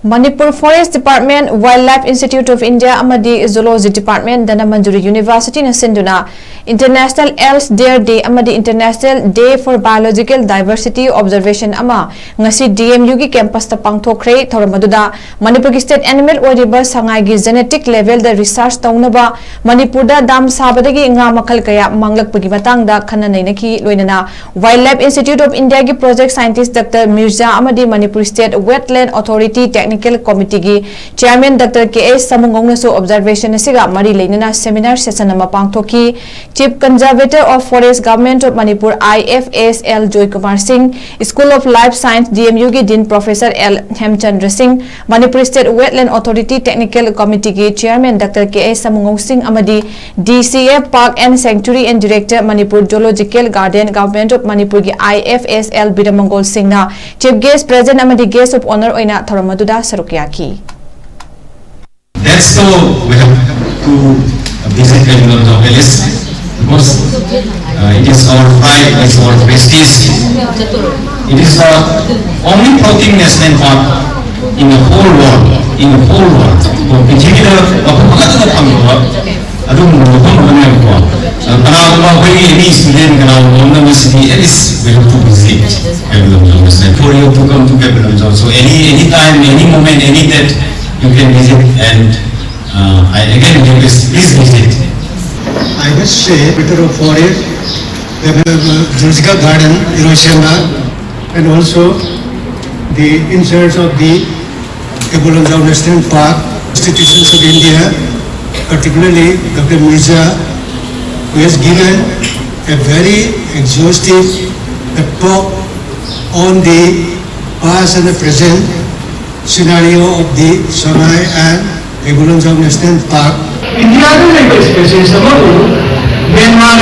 Manipur Forest Department, Wildlife Institute of India, Amadi Zoology Department, Dhanamanjuri University na SINDUNA, International ELD'S Day, Amadi International Day for Biological Diversity Observation ama ngasi DMU gi campus ta pangthokkhre thoramaduda Manipur gi state animal oriba sangai gi genetic level da research taunaba Manipur da dam sabadagi nga makhal kaya manglakpagi matangda khananai ki loinana Wildlife Institute of India gi project scientist Dr. Mirza Amadi Manipur State Wetland Authority Technical Committee gi Chairman Dr. K.S. Samungong naso observation asiga mari leinana seminar session ama pangthokhi Chief Conservator of Forest Government of Manipur IFSL Joy Kumar Singh, School of Life Science DMU gi Dean Professor L. Hemchandra Singh, Manipur State Wetland Authority Technical Committee gi Chairman Dr. K.S. Samungong Singh Amadi DCF Park and Sanctuary and Director Manipur Zoological Garden Government of Manipur gi IFSL Bidamangol Singh na Chief Guest President Amadi Guest of Honor oina thoramaduda sarukyaki. That's so we have to visit ELD'S because it is our pride, it is our prestige. It is the only floating national park in the whole world. Particular any student university at least we have to visit for you to come to capital. So any time, any moment, any date you can visit, and I again please visit. I must say, Peter of Forest, the Zoological Garden, Hiroshima, and also the inserts of the Amadi National Park, institutions of India, particularly Dr. Mirza, who has given a very exhaustive talk on the past and the present scenario of the Sangai and Amadi National Park. India species Myanmar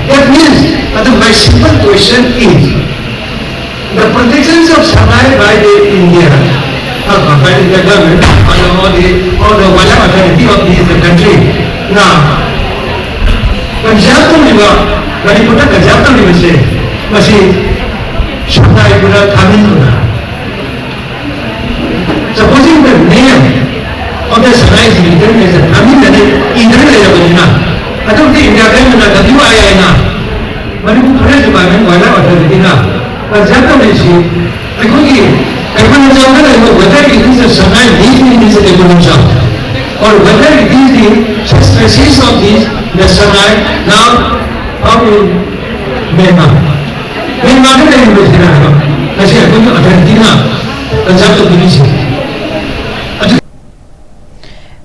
That means my simple question is the protections of Sangai by the India by the government or the whatever authority of the country. Now Manipur say Sangai supposing the name of the Sangai is international, I don't think India government is WII now. Manipur Forest Department, Wildlife Authority now. But Japan is whether it is a Sangai in this evolution or whether it is the species of the Sangai now out in Myanmar. Myanmar is a authority now.